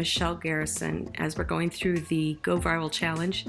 Michelle Garrison as we're going through the Go Viral Challenge.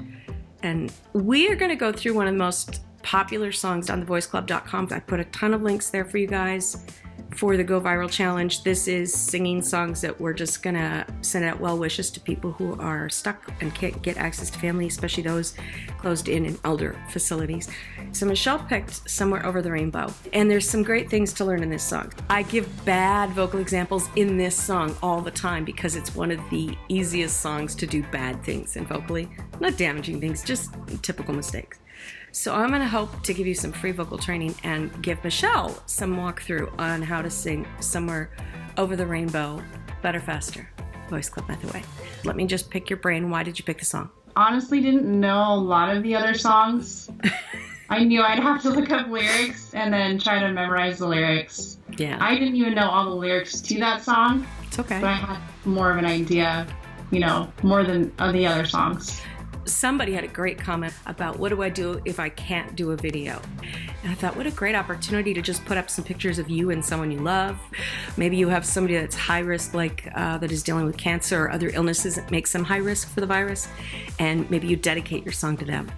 And we are going to go through one of the most popular songs on thevoiceclub.com. I put a ton of links there for you guys for the Go Viral Challenge. This is singing songs that we're just going to send out well wishes to people who are stuck and can't get access to family, especially those closed in elder facilities. So Michelle picked Somewhere Over the Rainbow, and there's some great things to learn in this song. I give bad vocal examples in this song all the time because it's one of the easiest songs to do bad things in vocally, not damaging things, just typical mistakes. So I'm going to hope to give you some free vocal training and give Michelle some walkthrough on how to sing Somewhere Over the Rainbow better, faster. Voice Club Method way. Let me just pick your brain. Why did you pick the song? Honestly, didn't know a lot of the other songs. I knew I'd have to look up lyrics and then try to memorize the lyrics. Yeah. I didn't even know all the lyrics to that song. It's okay. But I had more of an idea, more than the other songs. Somebody had a great comment about what do I do if I can't do a video? And I thought, what a great opportunity to just put up some pictures of you and someone you love. Maybe you have somebody that's high risk, like that is dealing with cancer or other illnesses that makes them high risk for the virus. And maybe you dedicate your song to them.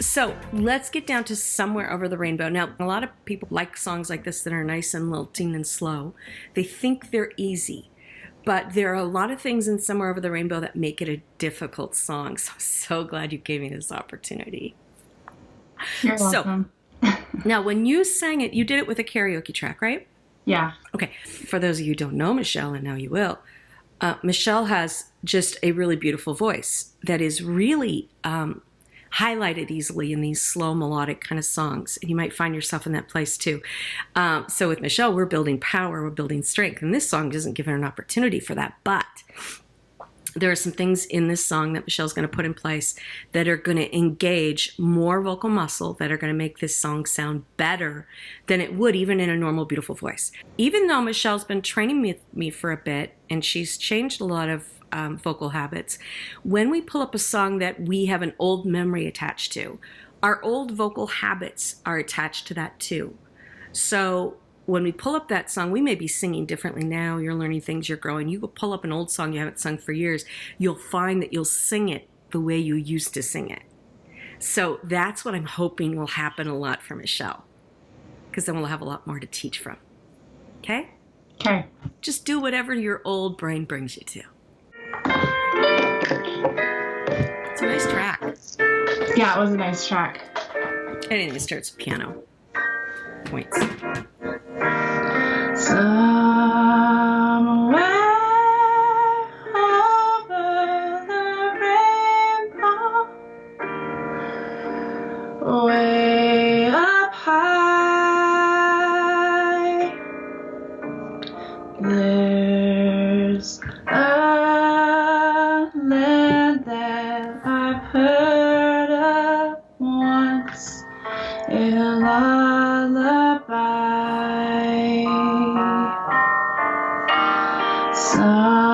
So let's get down to Somewhere Over the Rainbow. Now, a lot of people like songs like this that are nice and lilting and slow. They think they're easy. But there are a lot of things in Somewhere Over the Rainbow that make it a difficult song. So I'm so glad you gave me this opportunity. You're welcome. So, now, when you sang it, you did it with a karaoke track, right? Yeah. Okay. For those of you who don't know Michelle, and now you will, Michelle has just a really beautiful voice that is really highlighted easily in these slow melodic kind of songs, and you might find yourself in that place too. So with Michelle, we're building power, we're building strength, and this song doesn't give her an opportunity for that, but there are some things in this song that Michelle's going to put in place that are going to engage more vocal muscle, that are going to make this song sound better than it would even in a normal, beautiful voice. Even though Michelle's been training me for a bit, and she's changed a lot of vocal habits, when we pull up a song that we have an old memory attached to, our old vocal habits are attached to that too. So when we pull up that song, we may be singing differently now. You're learning things, you're growing. You go pull up an old song you haven't sung for years, you'll find that you'll sing it the way you used to sing it. So that's what I'm hoping will happen a lot for Michelle, because then we'll have a lot more to teach from. Okay? Okay. Just do whatever your old brain brings you to. It's a nice track. Yeah, it was a nice track. Anything that starts with piano. Points. Somewhere over the rainbow, way up high, there's a land that I've heard of once, a lullaby. Somewhere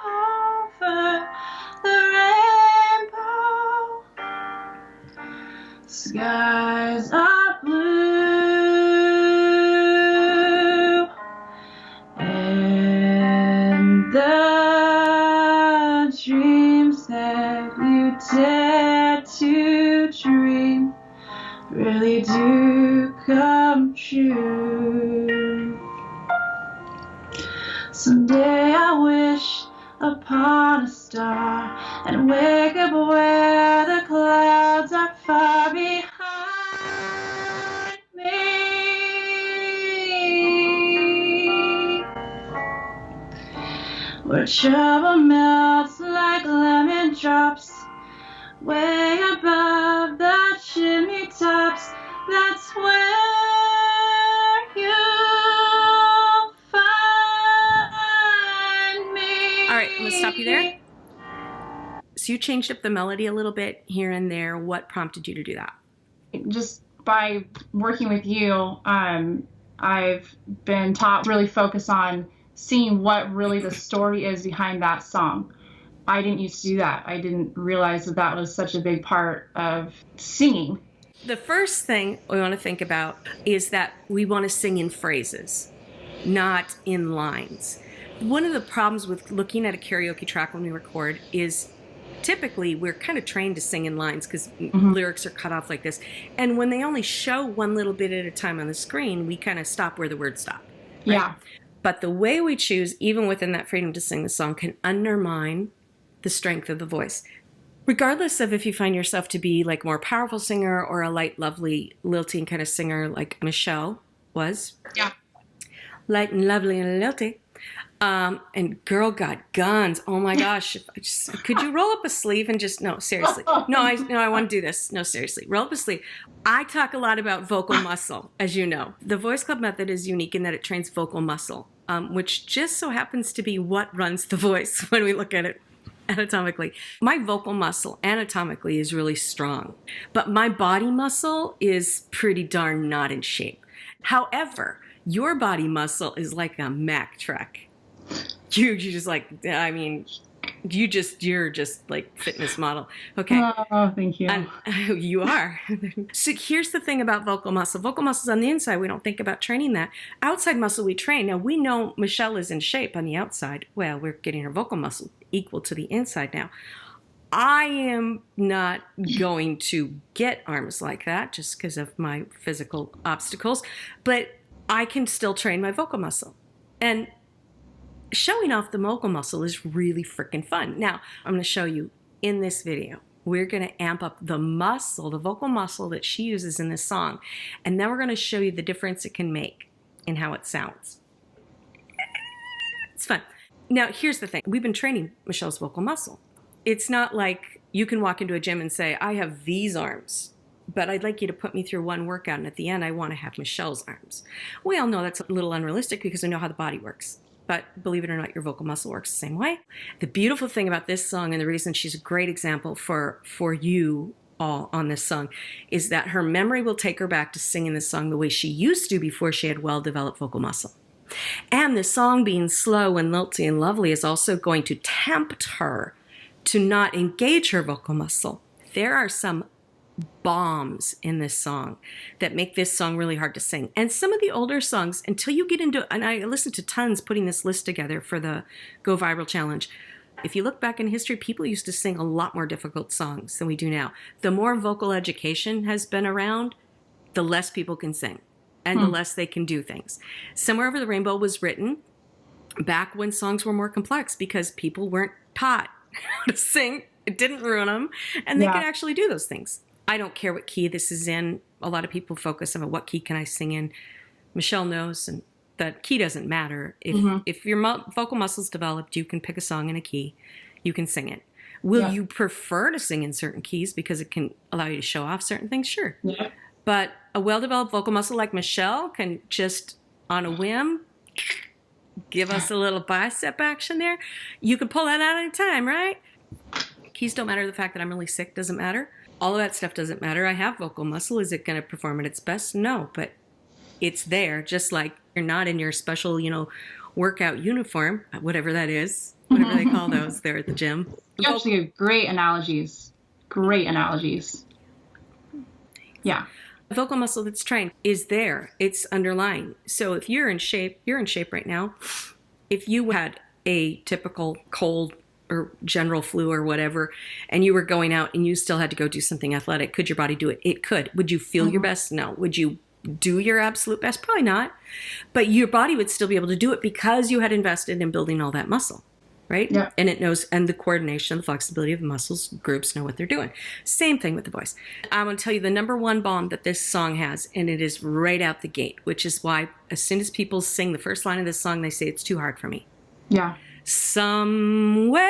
over the rainbow, skies are blue, and the dreams that you dare to dream really do come true. Someday I wish upon a star and wake up where the clouds are far behind me, where trouble melts like lemon drops way above the chimney tops. That's where you'll find me. All right, I'm going to stop you there. So you changed up the melody a little bit here and there. What prompted you to do that? Just by working with you, I've been taught to really focus on seeing what really the story is behind that song. I didn't used to do that. I didn't realize that that was such a big part of singing. The first thing we want to think about is that we want to sing in phrases. not in lines. One of the problems with looking at a karaoke track when we record is typically we're kind of trained to sing in lines because lyrics are cut off like this. And when they only show one little bit at a time on the screen, we kind of stop where the words stop. Right? Yeah. But the way we choose, even within that freedom to sing the song, can undermine the strength of the voice. Regardless of if you find yourself to be like a more powerful singer or a light, lovely, lilting kind of singer like Michelle was. Yeah. Light and lovely and lilty. And girl got guns. Oh my gosh. Could you roll up a sleeve and just, no, seriously. No, I want to do this. No, seriously. Roll up a sleeve. I talk a lot about vocal muscle, as you know. The Voice Club method is unique in that it trains vocal muscle, which just so happens to be what runs the voice when we look at it anatomically. My vocal muscle anatomically is really strong, but my body muscle is pretty darn not in shape. However, your body muscle is like a Mack truck. You just like, I mean, you're just like fitness model. Okay. Oh, thank you. You are. So here's the thing about vocal muscle. Vocal muscle's on the inside. We don't think about training that. Outside muscle we train. Now we know Michelle is in shape on the outside. Well, we're getting her vocal muscle equal to the inside now. I am not going to get arms like that just because of my physical obstacles, but I can still train my vocal muscle. And showing off the vocal muscle is really freaking fun. Now, I'm going to show you in this video. We're going to amp up the muscle, the vocal muscle that she uses in this song. And then we're going to show you the difference it can make in how it sounds. It's fun. Now, here's the thing. We've been training Michelle's vocal muscle. It's not like you can walk into a gym and say, I have these arms, but I'd like you to put me through one workout, and at the end, I want to have Michelle's arms. We all know that's a little unrealistic because we know how the body works. But believe it or not, your vocal muscle works the same way. The beautiful thing about this song, and the reason she's a great example for you all on this song, is that her memory will take her back to singing this song the way she used to before she had well-developed vocal muscle. And the song being slow and lilty and lovely is also going to tempt her to not engage her vocal muscle. There are some bombs in this song that make this song really hard to sing. And some of the older songs, until you get into, and I listened to tons putting this list together for the Go Viral Challenge. If you look back in history, people used to sing a lot more difficult songs than we do now. The more vocal education has been around, the less people can sing and the less they can do things. Somewhere Over the Rainbow was written back when songs were more complex because people weren't taught how to sing. It didn't ruin them, and they could actually do those things. I don't care what key this is in. A lot of people focus on what key can I sing in. Michelle knows, and that key doesn't matter. If your vocal muscle's developed, you can pick a song in a key. You can sing it. Will you prefer to sing in certain keys because it can allow you to show off certain things? Sure. Yeah. But a well-developed vocal muscle like Michelle can just, on a whim, give us a little bicep action there. You can pull that out any time, right? Keys don't matter. The fact that I'm really sick doesn't matter. All of that stuff doesn't matter. I have vocal muscle. Is it going to perform at its best? No, but it's there. Just like you're not in your special, workout uniform, whatever that is, whatever they call those there at the gym. You actually give great analogies. Great analogies. Yeah. The vocal muscle that's trained is there. It's underlying. So if you're in shape right now. If you had a typical cold or general flu or whatever, and you were going out and you still had to go do something athletic, could your body do it? It could. Would you feel your best? No. Would you do your absolute best? Probably not. But your body would still be able to do it because you had invested in building all that muscle, right? Yeah. And it knows, and the coordination, the flexibility of the muscles groups know what they're doing. Same thing with the voice. I'm going to tell you the number one bomb that this song has, and it is right out the gate, which is why as soon as people sing the first line of this song, they say it's too hard for me. Yeah. Somewhere.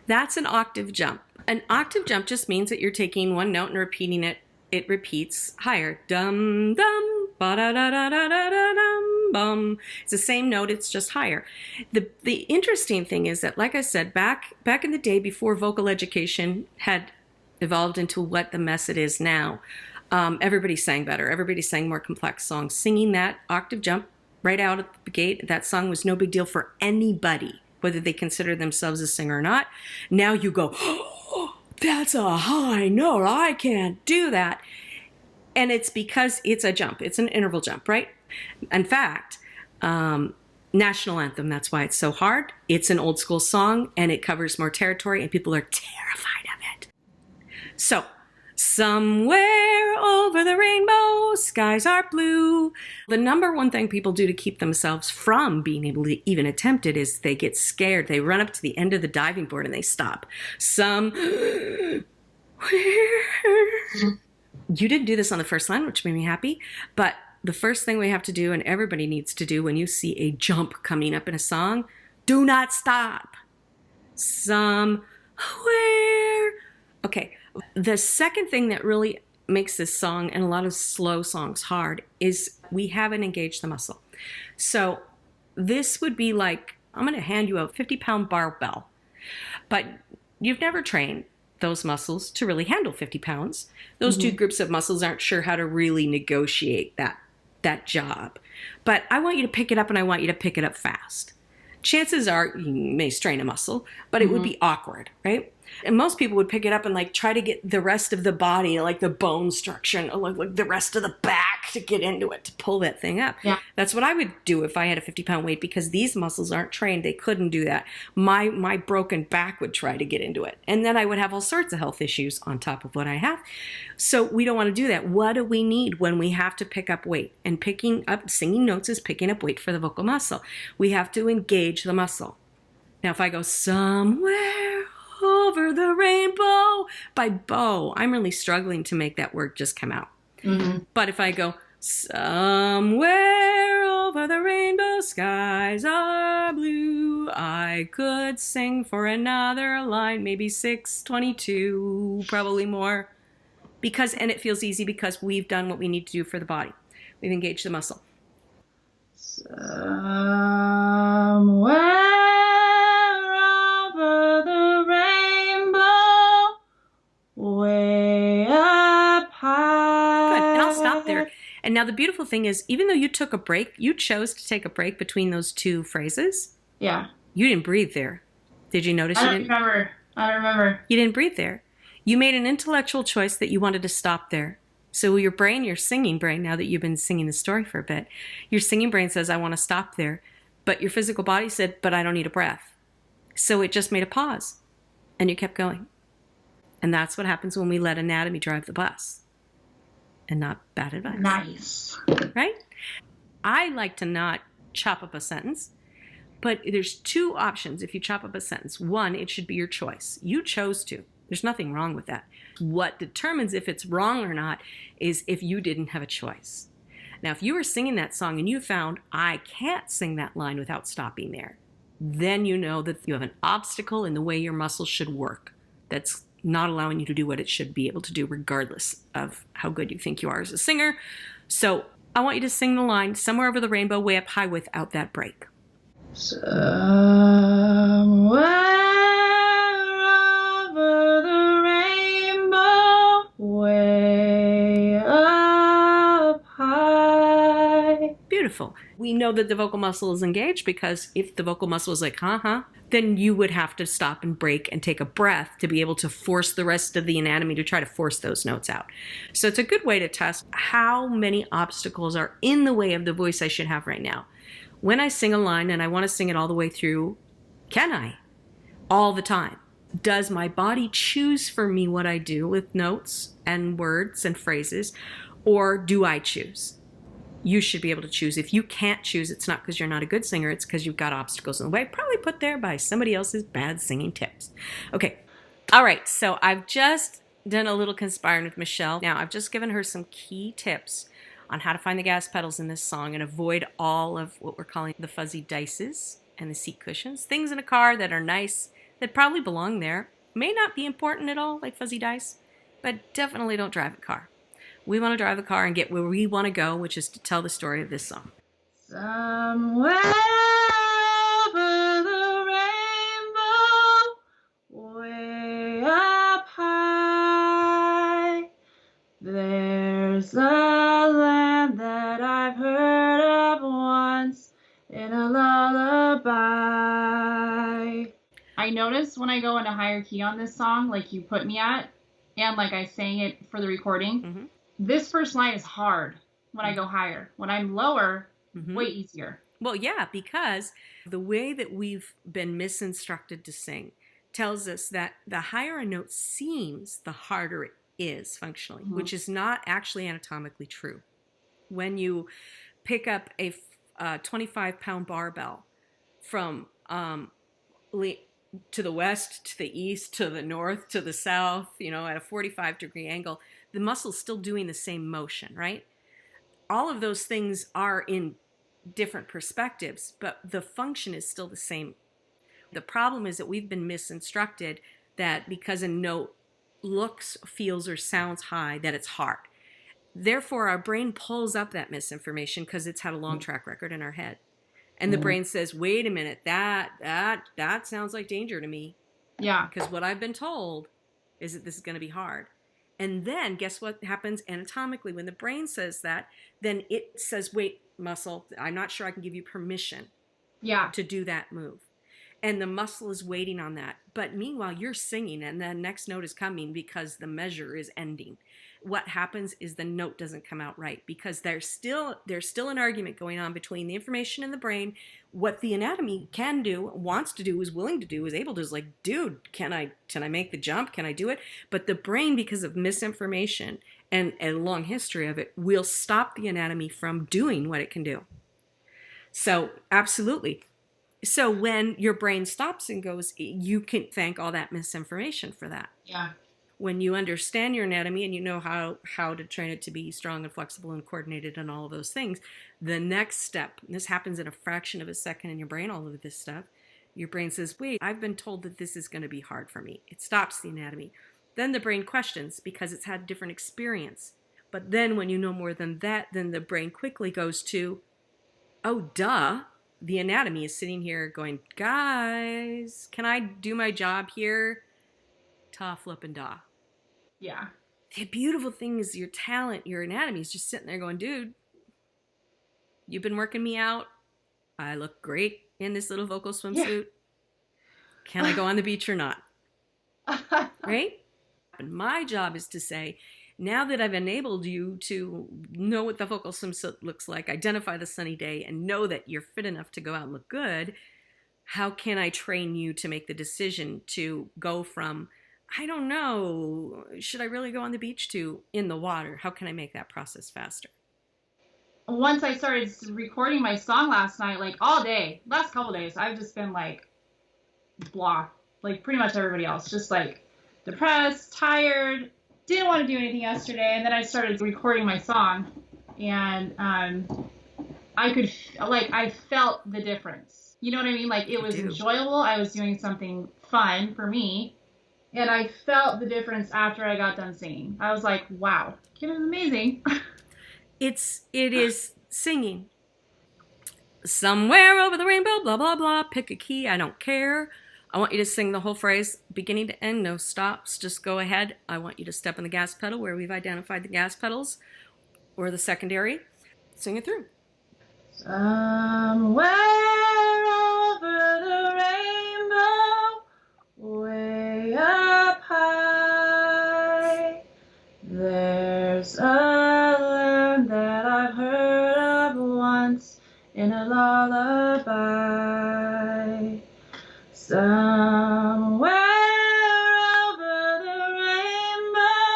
That's an octave jump. An octave jump just means that you're taking one note and repeating it. It repeats higher. Dum dum ba da da da da da da dum bum. It's the same note. It's just higher. The interesting thing is that, like I said, back in the day before vocal education had evolved into what the mess it is now, everybody sang better. Everybody sang more complex songs. Singing that octave jump right out at the gate, that song was no big deal for anybody, whether they consider themselves a singer or not. Now you go, oh, that's a high note. I can't do that. And it's because it's a jump. It's an interval jump, right? In fact, national anthem, that's why it's so hard. It's an old school song and it covers more territory and people are terrified of it. So, somewhere over the rainbow, skies are blue. The number one thing people do to keep themselves from being able to even attempt it is they get scared. They run up to the end of the diving board and they stop. You didn't do this on the first line, which made me happy, but the first thing we have to do, and everybody needs to do when you see a jump coming up in a song, do not stop. Somewhere. Okay. The second thing that really makes this song and a lot of slow songs hard is we haven't engaged the muscle. So this would be like, I'm going to hand you a 50-pound barbell, but you've never trained those muscles to really handle 50 pounds. Those two groups of muscles aren't sure how to really negotiate that job. But I want you to pick it up and I want you to pick it up fast. Chances are you may strain a muscle, but it would be awkward, right? And most people would pick it up and like try to get the rest of the body, like the bone structure and like the rest of the back to get into it, to pull that thing up. Yeah. That's what I would do if I had a 50-pound weight, because these muscles aren't trained. They couldn't do that. My broken back would try to get into it. And then I would have all sorts of health issues on top of what I have. So we don't want to do that. What do we need when we have to pick up weight? And picking up, singing notes is picking up weight for the vocal muscle. We have to engage the muscle. Now, if I go somewhere over the rainbow by bow, I'm really struggling to make that word just come out. But if I go somewhere over the rainbow, skies are blue, I could sing for another line, maybe 6:22, probably more. And it feels easy because we've done what we need to do for the body. We've engaged the muscle. Somewhere way up high. Good. And I'll stop there. And now the beautiful thing is, even though you took a break, you chose to take a break between those two phrases. Yeah. You didn't breathe there. Did you notice? I don't remember. You didn't breathe there. You made an intellectual choice that you wanted to stop there. So your brain, your singing brain, now that you've been singing the story for a bit, your singing brain says, I want to stop there. But your physical body said, but I don't need a breath. So it just made a pause. And you kept going. And that's what happens when we let anatomy drive the bus. And not bad advice. Nice. Right? I like to not chop up a sentence, but there's two options if you chop up a sentence. One, it should be your choice. You chose to. There's nothing wrong with that. What determines if it's wrong or not is if you didn't have a choice. Now, if you were singing that song and you found, I can't sing that line without stopping there, then you know that you have an obstacle in the way your muscles should work. That's not allowing you to do what it should be able to do, regardless of how good you think you are as a singer. So I want you to sing the line somewhere over the rainbow, way up high, without that break. Somewhere over the rainbow, way up high. Beautiful. We know that the vocal muscle is engaged because if the vocal muscle is like, then you would have to stop and break and take a breath to be able to force the rest of the anatomy to try to force those notes out. So it's a good way to test how many obstacles are in the way of the voice I should have right now. When I sing a line and I want to sing it all the way through, can I? All the time. Does my body choose for me what I do with notes and words and phrases, or do I choose? You should be able to choose. If you can't choose, it's not because you're not a good singer, it's because you've got obstacles in the way, probably put there by somebody else's bad singing tips. Okay. All right. So I've just done a little conspiring with Michelle. Now, I've just given her some key tips on how to find the gas pedals in this song and avoid all of what we're calling the fuzzy dices and the seat cushions. Things in a car that are nice, that probably belong there. May not be important at all, like fuzzy dice, but definitely don't drive a car. We want to drive a car and get where we want to go, which is to tell the story of this song. Somewhere over the rainbow, way up high, there's a land that I've heard of once in a lullaby. I noticed when I go into higher key on this song, like you put me at, and like I sang it for the recording, this first line is hard. when I go higher. When I'm lower, way easier. Well, yeah, because the way that we've been misinstructed to sing tells us that the higher a note seems, the harder it is functionally, which is not actually anatomically true. When you pick up a 25-pound barbell from to the west, to the east, to the north, to the south, at a 45-degree angle, the muscle's still doing the same motion, right? All of those things are in different perspectives, but the function is still the same. The problem is that we've been misinstructed that because a note looks, feels, or sounds high, that it's hard. Therefore, our brain pulls up that misinformation because it's had a long track record in our head. And the brain says, wait a minute, that sounds like danger to me. Yeah. Because what I've been told is that this is going to be hard. And then guess what happens anatomically when the brain says that? Then it says, wait, muscle, I'm not sure I can give you permission to do that move. And the muscle is waiting on that. But meanwhile, you're singing and the next note is coming because the measure is ending. What happens is the note doesn't come out right because there's still an argument going on between the information in the brain, what the anatomy can do, wants to do, is willing to do, is able to, is like, dude, can I make the jump? Can I do it? But the brain, because of misinformation and a long history of it, will stop the anatomy from doing what it can do. So absolutely. So when your brain stops and goes, you can thank all that misinformation for that. Yeah. When you understand your anatomy and you know how to train it to be strong and flexible and coordinated and all of those things, the next step, and this happens in a fraction of a second in your brain, all of this stuff, your brain says, wait, I've been told that this is going to be hard for me. It stops the anatomy. Then the brain questions because it's had a different experience. But then when you know more than that, then the brain quickly goes to, oh, duh. The anatomy is sitting here going, guys, can I do my job here? Ta, flip, and da. Yeah. The beautiful thing is your talent, your anatomy is just sitting there going, dude, you've been working me out. I look great in this little vocal swimsuit. Yeah. Can I go on the beach or not? Right? And my job is to say, now that I've enabled you to know what the vocal swimsuit looks like, identify the sunny day, and know that you're fit enough to go out and look good, how can I train you to make the decision to go from, I don't know, should I really go on the beach, to in the water? How can I make that process faster? Once I started recording my song last night, like all day, last couple days, I've just been like blah, like pretty much everybody else, just like depressed, tired, didn't want to do anything yesterday. And then I started recording my song and I felt the difference. You know what I mean? Like it was enjoyable. I was doing something fun for me. And I felt the difference after I got done singing. I was like, wow, it was amazing. It is singing. Somewhere over the rainbow, blah, blah, blah. Pick a key. I don't care. I want you to sing the whole phrase, beginning to end, no stops. Just go ahead. I want you to step on the gas pedal where we've identified the gas pedals or the secondary. Sing it through. Somewhere over the rainbow, way up high, there's a land that I've heard of once in a lullaby. Somewhere over the rainbow,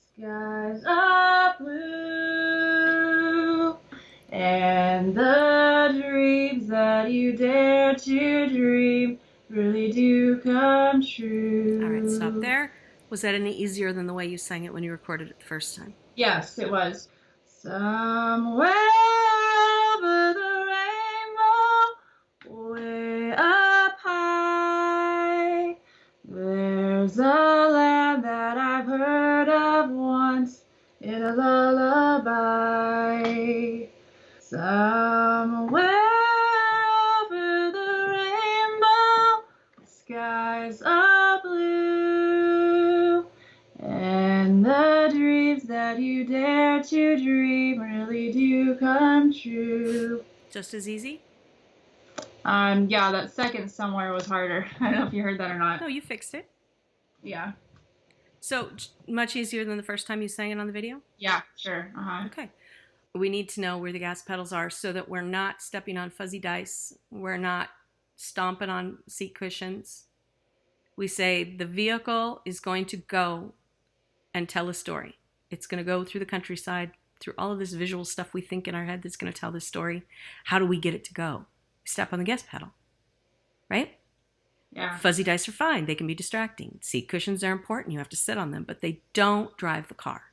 skies are blue, and the dreams that you dare to dream really do come true. All right, stop there. Was that any easier than the way you sang it when you recorded it the first time? Yes, it was. Somewhere over the rainbow, way up high, there's a land that I've heard of once in a lullaby. Somewhere over the rainbow, skies are blue, and the dreams that you dare to dream really do come true. Just as easy? Yeah, that second somewhere was harder. I don't know if you heard that or not. No, you fixed it. Yeah. So much easier than the first time you sang it on the video? Yeah, sure. Uh-huh. Okay. We need to know where the gas pedals are so that we're not stepping on fuzzy dice. We're not stomping on seat cushions. We say the vehicle is going to go and tell a story. It's going to go through the countryside, through all of this visual stuff we think in our head that's going to tell this story. How do we get it to go? We step on the gas pedal, right? Yeah. Fuzzy dice are fine. They can be distracting. Seat cushions are important. You have to sit on them, but they don't drive the car.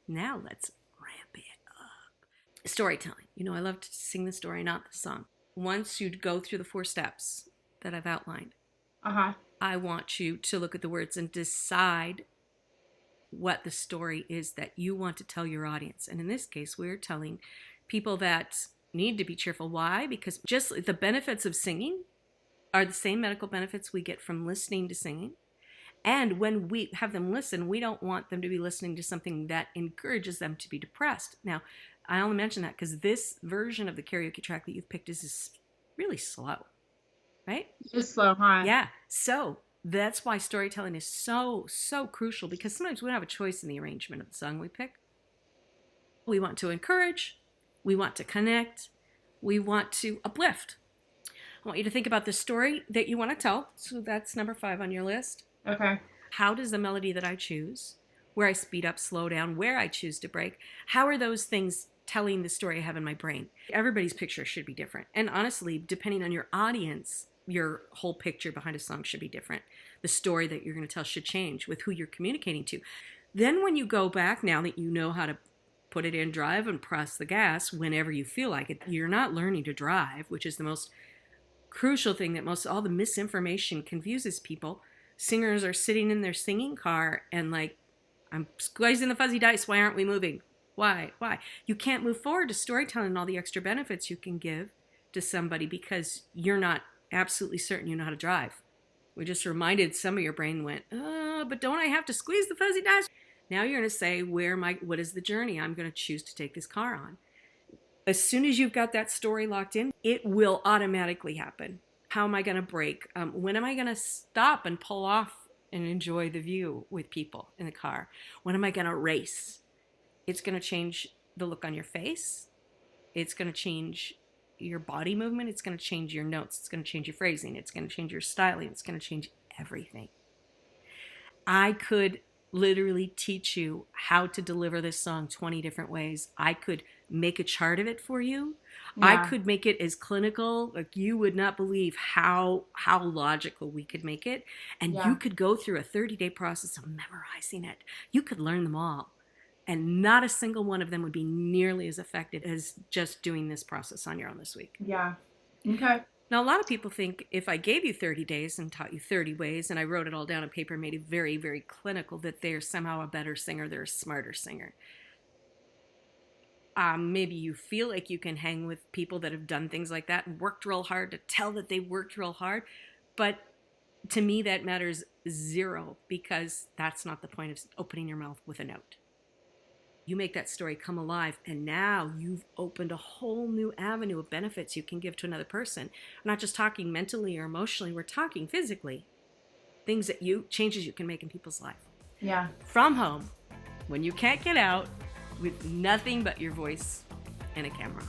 Now let's ramp it up. Storytelling. You know, I love to sing the story, not the song. Once you go through the 4 steps that I've outlined, I want you to look at the words and decide what the story is that you want to tell your audience. And in this case, we're telling people that need to be cheerful. Why? Because just the benefits of singing are the same medical benefits we get from listening to singing. And when we have them listen, we don't want them to be listening to something that encourages them to be depressed. Now, I only mention that because this version of the karaoke track that you've picked is really slow, right? Just slow, huh? Yeah. So that's why storytelling is so crucial, because sometimes we don't have a choice in the arrangement of the song we pick. We want to encourage. We want to connect. We want to uplift. I want you to think about the story that you want to tell. So that's number 5 on your list. Okay. How does the melody that I choose, where I speed up, slow down, where I choose to break, how are those things telling the story I have in my brain? Everybody's picture should be different. And honestly, depending on your audience, your whole picture behind a song should be different. The story that you're going to tell should change with who you're communicating to. Then when you go back, now that you know how to put it in drive and press the gas whenever you feel like it, you're not learning to drive, which is the most crucial thing that all the misinformation confuses people. Singers are sitting in their singing car and like, I'm squeezing the fuzzy dice. Why aren't we moving? Why? You can't move forward to storytelling and all the extra benefits you can give to somebody because you're not absolutely certain you know how to drive. We just reminded some of your brain went, but don't I have to squeeze the fuzzy dice? Now you're going to say, what is the journey I'm going to choose to take this car on? As soon as you've got that story locked in, it will automatically happen. How am I going to break? When am I going to stop and pull off and enjoy the view with people in the car? When am I going to race? It's going to change the look on your face. It's going to change your body movement. It's going to change your notes. It's going to change your phrasing. It's going to change your styling. It's going to change everything. I could literally teach you how to deliver this song 20 different ways. I could make a chart of it for you. Yeah. I could make it as clinical, like you would not believe how logical we could make it. And you could go through a 30-day process of memorizing it. You could learn them all. And not a single one of them would be nearly as effective as just doing this process on your own this week. Yeah. Okay. Now, a lot of people think if I gave you 30 days and taught you 30 ways and I wrote it all down on paper and made it very, very clinical, that they're somehow a better singer, they're a smarter singer. Maybe you feel like you can hang with people that have done things like that and worked real hard to tell that they worked real hard. But to me, that matters 0 because that's not the point of opening your mouth with a note. You make that story come alive, and now you've opened a whole new avenue of benefits you can give to another person. We're not just talking mentally or emotionally, we're talking physically. Changes you can make in people's life. Yeah. From home, when you can't get out, with nothing but your voice and a camera.